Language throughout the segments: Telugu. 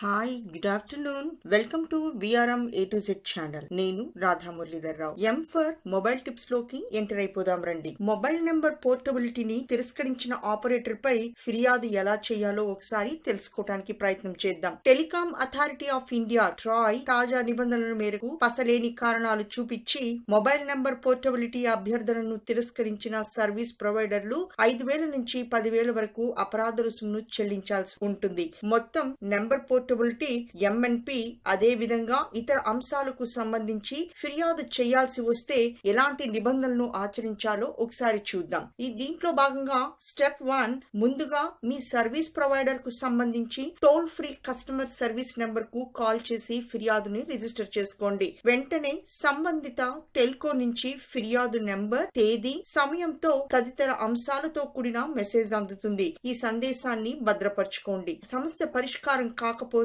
Hi, good afternoon. Welcome to VRM A to Z channel. నేను Radha Muralidharrao. M for mobile tips లోకి ఎంటర్ అయిపోదాం రండి. మొబైల్ నెంబర్ పోర్టబిలిటీని తిరస్కరించిన ఆపరేటర్ పై ఫిర్యాదు ఎలా చేయాలో ఒకసారి తెలుసుకోవడానికి ప్రయత్నం చేద్దాం. Telecom authority of India Troy తాజా నిబంధనల మేరకు పసలేని కారణాలు చూపించి మొబైల్ నెంబర్ పోర్టబిలిటీ అభ్యర్థనను తిరస్కరించిన సర్వీస్ ప్రొవైడర్లు 5,000 నుంచి 10,000 వరకు అపరాధ రుసుమును చెల్లించాల్సి ఉంటుంది. మొత్తం నెంబర్ పోర్టబిలిటీ ఎంఎన్పి అదే విధంగా ఇతర అంశాలకు సంబంధించి ఫిర్యాదు చేయాల్సి వస్తే ఎలాంటి నిబంధనలను ఆచరించాలో ఒకసారి చూద్దాం. దీంట్లో భాగంగా స్టెప్ 1, ముందుగా మీ సర్వీస్ ప్రొవైడర్ కు సంబంధించి toll free customer service number కు కాల్ చేసి ఫిర్యాదుని రిజిస్టర్ చేసుకోండి. వెంటనే సంబంధిత టెల్కో నుంచి ఫిర్యాదు నెంబర్, తేదీ, సమయంతో తదితర అంశాలతో కూడిన మెసేజ్ అందుతుంది. ఈ సందేశాన్ని భద్రపరచుకోండి. సమస్య పరిష్కారం కాకపోతే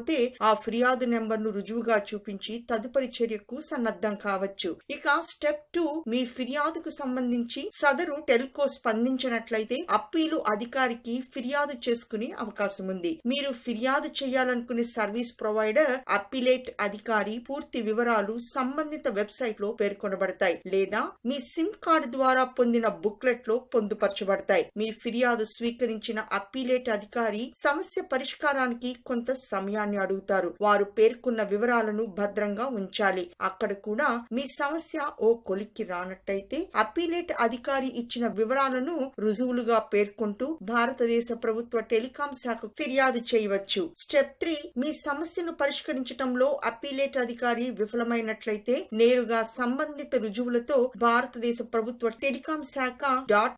ఆ ఫిర్యాదు నెంబర్ ను రుజువుగా చూపించి తదుపరి చర్యకు సన్నద్ధం కావచ్చు. ఇక స్టెప్ 2, మీ ఫిర్యాదుకు సంబంధించి సదరు టెల్కో స్పందించినట్లయితే అప్పీలు అధికారికి ఫిర్యాదు చేసుకునే అవకాశం ఉంది. మీరు ఫిర్యాదు చేయాలనుకునే సర్వీస్ ప్రొవైడర్ అప్పీలేట్ అధికారి పూర్తి వివరాలు సంబంధిత వెబ్సైట్ లో పేర్కొనబడతాయి లేదా మీ సిమ్ కార్డు ద్వారా పొందిన బుక్లెట్ లో పొందుపరచబడతాయి. మీ ఫిర్యాదు స్వీకరించిన అప్పీలేట్ అధికారి సమస్య పరిష్కారానికి కొంత సమయాన్ని అడుగుతారు. వారు పేర్కొన్న వివరాలను భద్రంగా ఉంచాలి. అక్కడ కూడా మీ సమస్య ఓ కొలిక్కి రానట్టయితే అప్పీలేట్ అధికారి ఇచ్చిన వివరాలను రుజువులుగా పేర్కొంటూ భారతదేశ ప్రభుత్వ టెలికాం శాఖకు ఫిర్యాదు చేయవచ్చు. స్టెప్ 3, మీ సమస్యను పరిష్కరించడంలో అప్పీలేట్ అధికారి విఫలమైనట్లయితే నేరుగా సంబంధిత రుజువులతో భారతదేశ ప్రభుత్వ టెలికాం శాఖ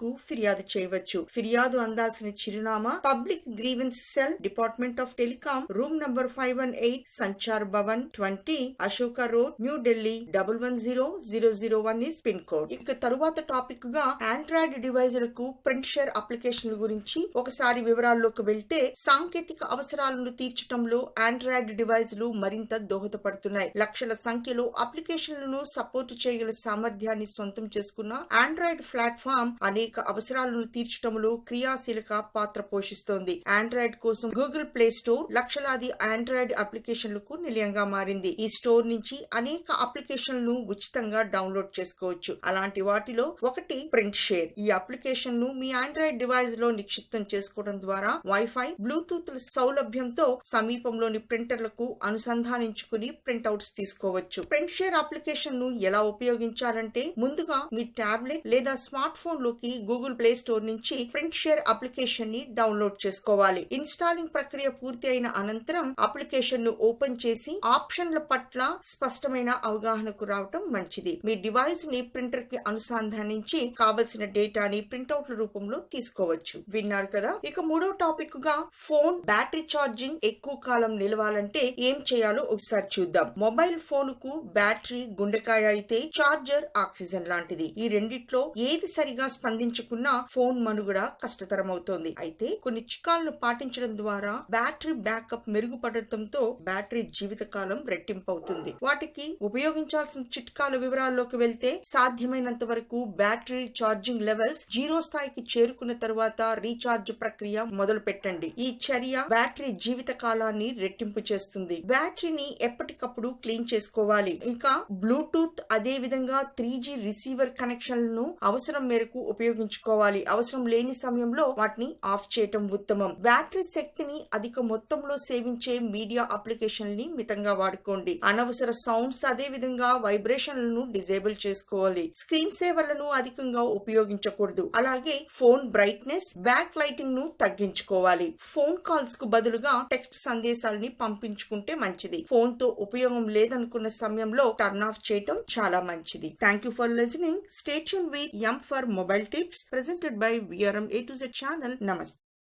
కు ఫిర్యాదు చేయవచ్చు. ఫిర్యాదు అందాల్సిన చిరునామా public grievance cell, department of telecom, room number 518, Sanchar Bhavan 20, Ashoka road, new Delhi 110001 is pin code. ఇక తరువాత టాపిక్ గా ఆండ్రాయిడ్ డివైజులకు ప్రింట్ షేర్ అప్లికేషన్ల గురించి ఒకసారి వివరాల్లోకి వెళ్తే, సాంకేతిక అవసరాలను తీర్చడంలో ఆండ్రాయిడ్ డివైజులు మరింత దోహదపడుతున్నాయి. లక్షల సంఖ్యలో అప్లికేషన్లను సపోర్ట్ చేయగల సామర్థ్యాన్ని సొంతం చేసుకున్న ఆండ్రాయిడ్ ప్లాట్ఫామ్ అనేక అవసరాలను తీర్చడంలో క్రియాశీలక పాత్ర పోషిస్తోంది. ఆండ్రాయిడ్ కోసం గూగుల్ ప్లే స్టోర్ లక్షలాది ఆండ్రాయిడ్ అప్లికేషన్లకు నిలయంగా మారింది. ఈ స్టోర్ నుంచి అనేక అప్లికేషన్లను ఉచితంగా డౌన్లోడ్ చేసుకోవచ్చు. అలాంటి వాటిలో ఒకటి ప్రింట్ షేర్. ఈ అప్లికేషన్ ను మీ ఆండ్రాయిడ్ డివైస్ లో నిక్షిప్తం చేసుకోవడం ద్వారా వైఫై, బ్లూటూత్ సౌలభ్యంతో సమీపంలోని ప్రింటర్లకు అనుసంధానించుకుని ప్రింట్అవుట్స్ తీసుకోవచ్చు. ప్రింట్ షేర్ అప్లికేషన్ ను ఎలా ఉపయోగించాలంటే, ముందుగా మీ టాబ్లెట్ లేదా స్మార్ట్ ఫోన్ లోకి గూగుల్ ప్లే స్టోర్ నుంచి ప్రింట్ షేర్ అప్లికేషన్ ని డౌన్లోడ్ చేసుకోవాలి. ఇన్స్టాలింగ్ ప్రక్రియ పూర్తి అయిన అనంతరం అప్లికేషన్ ను ఓపెన్ చేసి ఆప్షన్ల పట్ల స్పష్టమైన అవగాహనకు రావటం మంచిది. మీ డివైస్ ని ప్రింటర్ కి అనుసంధానించి కావలసిన డేటాని ప్రింట్అవుట్ల రూపంలో తీసుకోవచ్చు. విన్నారు కదా. ఇక మూడో టాపిక్ గా ఫోన్ బ్యాటరీ ఛార్జింగ్ ఎక్కువ కాలం నిలవాలంటే ఏం చేయాలో ఒకసారి చూద్దాం. మొబైల్ ఫోన్ కు బ్యాటరీ గుండెకాయ అయితే చార్జర్ ఆక్సిజన్ లాంటిది. ఈ రెండిట్లో ఏది సరిగా స్పందించకున్నా ఫోన్ మనుగడ కష్టతరం అవుతోంది. అయితే కొన్ని చిట్కాలను పాటించడం ద్వారా బ్యాటరీ బ్యాకప్ మెరుగుపడటంతో బ్యాటరీ జీవితకాలం రెట్టింపు అవుతుంది. వాటికి ఉపయోగించాల్సిన చిట్కాల వివరాల్లోకి వెళ్తే, సాధ్యమైనంత వరకు బ్యాటరీ ఛార్జింగ్ లెవెల్స్ 0 స్థాయికి చేరుకున్న తర్వాత రీఛార్జ్ ప్రక్రియ మొదలు పెట్టండి. ఈ చర్య బ్యాటరీ జీవిత కాలాన్ని రెట్టింపు చేస్తుంది. బ్యాటరీని ఎప్పటికప్పుడు క్లీన్ చేసుకోవాలి. ఇంకా బ్లూటూత్ అదే విధంగా 3G రిసీవర్ కనెక్షన్లను అవసరం మేరకు ఉపయోగించుకోవాలి. అవసరం లేని సమయంలో వాటిని ఆఫ్ చేయటం ఉత్తమం. బ్యాటరీ శక్తిని అధిక మొత్తంలో సేవించే మీడియా అప్లికేషన్ ని మితంగా వాడుకోండి. అనవసర సౌండ్స్ అదే విధంగా వైబ్రేషన్లను డిజేబుల్ చేసుకోవాలి. స్క్రీన్ సేవర్లను అధికంగా ఉపయోగించకూడదు. అలాగే ఫోన్ బ్రైట్నెస్, బ్యాక్ లైటింగ్ ను తగ్గించుకోవాలి. ఫోన్ కాల్స్ కు బదులుగా టెక్స్ట్ సందేశాలని పంపించుకుంటే మంచిది. ఫోన్ తో ఉపయోగం లేదనుకున్న సమయంలో టర్న్ ఆఫ్ చేయటం చాలా మంచిది. Thank you for listening. Stay tune with M for mobile tips presented by VRM A to Z channel. Namaste.